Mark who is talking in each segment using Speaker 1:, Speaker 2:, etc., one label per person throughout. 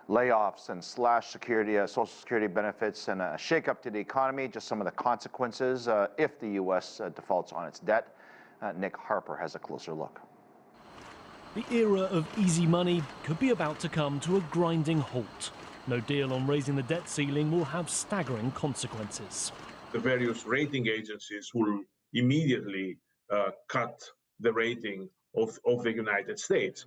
Speaker 1: layoffs and slash Social Security benefits and a shakeup to the economy, just some of the consequences if the U.S. defaults on its debt. Nick Harper has a closer look.
Speaker 2: The era of easy money could be about to come to a grinding halt. No deal on raising the debt ceiling will have staggering consequences.
Speaker 3: The various rating agencies will immediately cut the rating of the United States.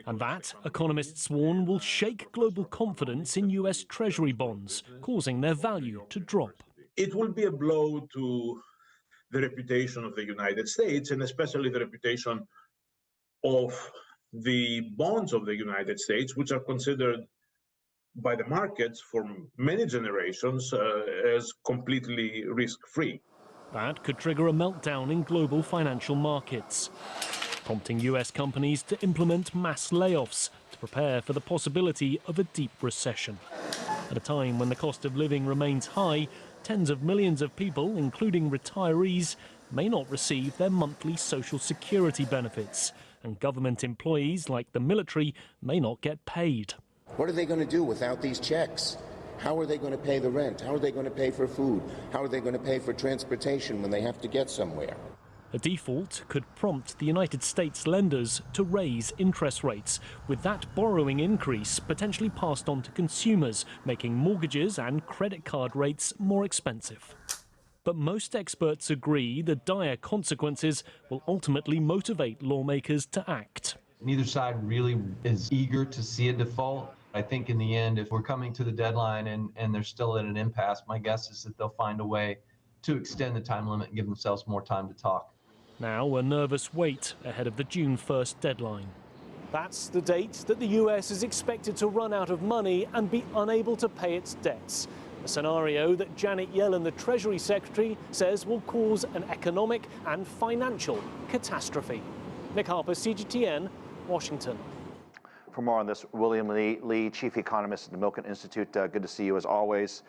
Speaker 2: And that, economists warn, will shake global confidence in US Treasury bonds, causing their value to drop.
Speaker 3: It will be a blow to the reputation of the United States, and especially the reputation of the bonds of the United States, which are considered by the markets for many generations as completely risk-free.
Speaker 2: That could trigger a meltdown in global financial markets, prompting US companies to implement mass layoffs to prepare for the possibility of a deep recession. At a time when the cost of living remains high, tens of millions of people, including retirees, may not receive their monthly social security benefits, and government employees like the military may not get paid.
Speaker 4: What are they going to do without these checks? How are they going to pay the rent? How are they going to pay for food? How are they going to pay for transportation when they have to get somewhere?
Speaker 2: A default could prompt the United States lenders to raise interest rates, with that borrowing increase potentially passed on to consumers, making mortgages and credit card rates more expensive. But most experts agree the dire consequences will ultimately motivate lawmakers to act.
Speaker 5: Neither side really is eager to see a default. I think in the end, if we're coming to the deadline and they're still at an impasse, my guess is that they'll find a way to extend the time limit and give themselves more time to talk.
Speaker 2: Now a nervous wait ahead of the June 1st deadline. That's the date that the US is expected to run out of money and be unable to pay its debts. A scenario that Janet Yellen, the Treasury Secretary, says will cause an economic and financial catastrophe. Nick Harper, CGTN, Washington.
Speaker 1: For more on this, William Lee, Chief Economist at the Milken Institute. Good to see you as always.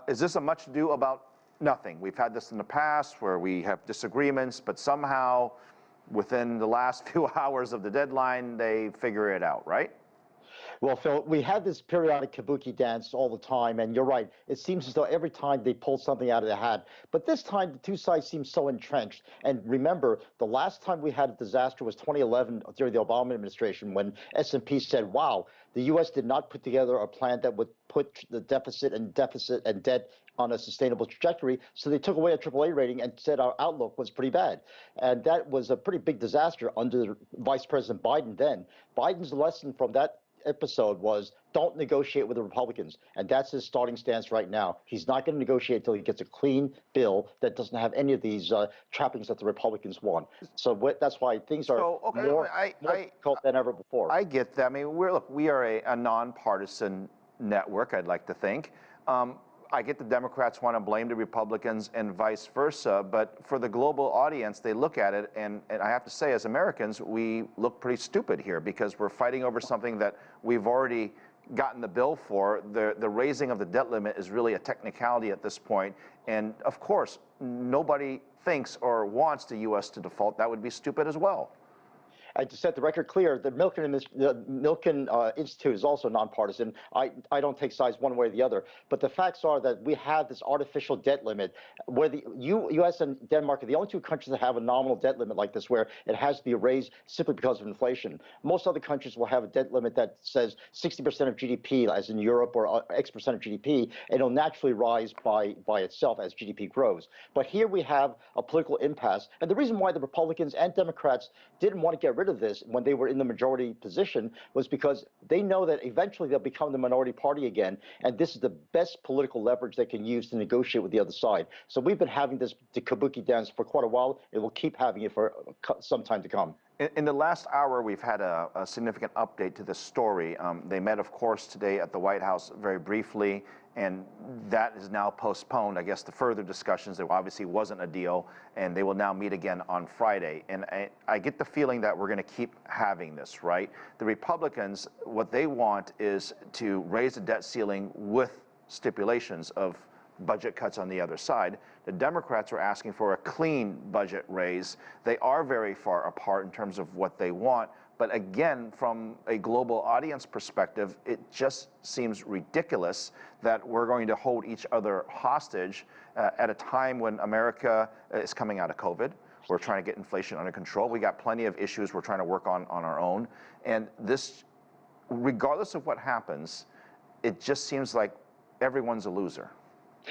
Speaker 1: Is this a much ado about nothing? We've had this in the past where we have disagreements, but somehow within the last few hours of the deadline, they figure it out, right?
Speaker 6: Well, Phil, we have this periodic kabuki dance all the time, and you're right. It seems as though every time they pull something out of the hat. But this time, the two sides seem so entrenched. And remember, the last time we had a disaster was 2011 during the Obama administration when S&P said, wow, the U.S. did not put together a plan that would put the deficit and debt on a sustainable trajectory. So they took away a AAA rating and said our outlook was pretty bad. And that was a pretty big disaster under Vice President Biden then. Biden's lesson from that episode was don't negotiate with the Republicans, and that's his starting stance right now. He's not going to negotiate until he gets a clean bill that doesn't have any of these trappings that the Republicans want. So that's why things are more difficult than ever before.
Speaker 1: I get that. I mean, we are a nonpartisan network, I'd like to think. I get the Democrats want to blame the Republicans and vice versa, but for the global audience, they look at it, and I have to say, as Americans, we look pretty stupid here because we're fighting over something that we've already gotten the bill for. The raising of the debt limit is really a technicality at this point, and of course, nobody thinks or wants the U.S. to default. That would be stupid as well.
Speaker 6: And to set the record clear, the Milken Institute is also nonpartisan. I don't take sides one way or the other. But the facts are that we have this artificial debt limit where the U.S. and Denmark are the only two countries that have a nominal debt limit like this where it has to be raised simply because of inflation. Most other countries will have a debt limit that says 60% of GDP, as in Europe, or X% of GDP, and it'll naturally rise by itself as GDP grows. But here we have a political impasse. And the reason why the Republicans and Democrats didn't want to get rid of this when they were in the majority position was because they know that eventually they'll become the minority party again, and this is the best political leverage they can use to negotiate with the other side. So we've been having this kabuki dance for quite a while, and we'll keep having it for some time to come.
Speaker 1: In the last hour, we've had a significant update to this story. They met, of course, today at the White House very briefly, and that is now postponed. I guess the further discussions, there obviously wasn't a deal, and they will now meet again on Friday. And I get the feeling that we're going to keep having this, right? The Republicans, what they want is to raise the debt ceiling with stipulations of budget cuts on the other side. The Democrats are asking for a clean budget raise. They are very far apart in terms of what they want, But again, from a global audience perspective, it just seems ridiculous that we're going to hold each other hostage at a time when America is coming out of COVID. We're trying to get inflation under control. We got plenty of issues we're trying to work on our own. And this, regardless of what happens, it just seems like everyone's a loser.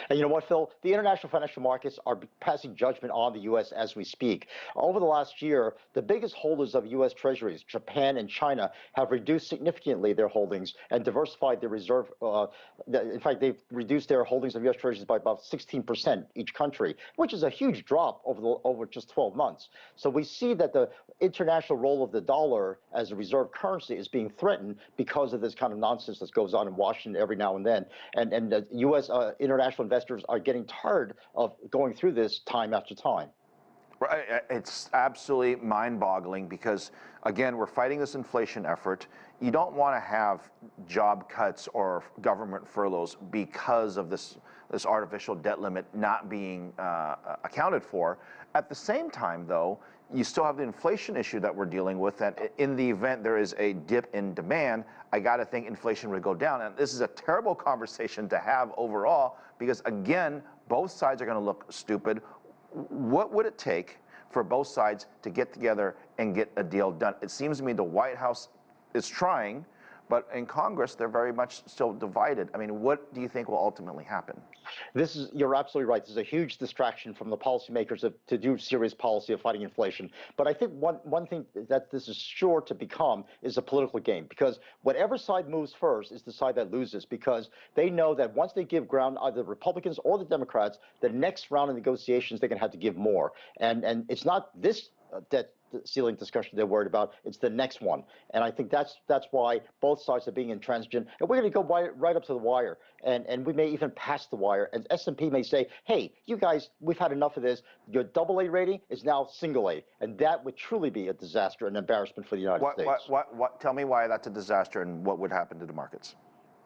Speaker 6: And you know what, Phil? The international financial markets are passing judgment on the U.S. as we speak. Over the last year, the biggest holders of U.S. Treasuries, Japan and China, have reduced significantly their holdings and diversified their reserve. In fact, they've reduced their holdings of U.S. Treasuries by about 16% each country, which is a huge drop over just 12 months. So we see that the international role of the dollar as a reserve currency is being threatened because of this kind of nonsense that goes on in Washington every now and then. And the U.S. International investors are getting tired of going through this time after time.
Speaker 1: Right. It's absolutely mind-boggling because, again, we're fighting this inflation effort. You don't want to have job cuts or government furloughs because of this artificial debt limit not being accounted for. At the same time, though, you still have the inflation issue that we're dealing with, that in the event there is a dip in demand, I got to think inflation would go down. And this is a terrible conversation to have overall because, again, both sides are going to look stupid. What would it take for both sides to get together and get a deal done? It seems to me the White House is trying, but in Congress, they're very much still divided. I mean, what do you think will ultimately happen?
Speaker 6: You're absolutely right. This is a huge distraction from the policymakers to do serious policy of fighting inflation. But I think one thing that this is sure to become is a political game, because whatever side moves first is the side that loses, because they know that once they give ground, either the Republicans or the Democrats, the next round of negotiations, they're going to have to give more. And it's not this debt ceiling discussion they're worried about, it's the next one. And I think that's why both sides are being intransigent. And we're going to go right up to the wire, and we may even pass the wire. And S&P may say, hey, you guys, we've had enough of this. Your AA rating is now single A. And that would truly be a disaster and embarrassment for the United States.
Speaker 1: Tell me why that's a disaster and what would happen to the markets.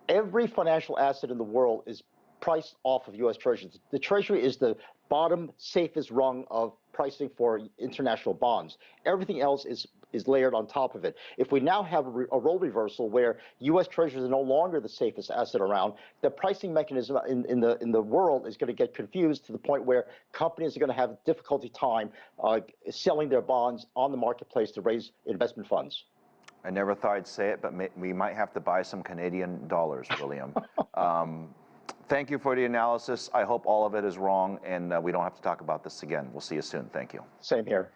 Speaker 6: Every financial asset in the world is priced off of U.S. Treasuries. The Treasury is the bottom safest rung of pricing for international bonds. Everything else is layered on top of it. If we now have a role reversal where U.S. Treasuries are no longer the safest asset around, the pricing mechanism in the world is going to get confused to the point where companies are going to have a difficulty time selling their bonds on the marketplace to raise investment funds.
Speaker 1: I never thought I'd say it, but we might have to buy some Canadian dollars, William. Thank you for the analysis. I hope all of it is wrong, and we don't have to talk about this again. We'll see you soon. Thank you.
Speaker 6: Same here.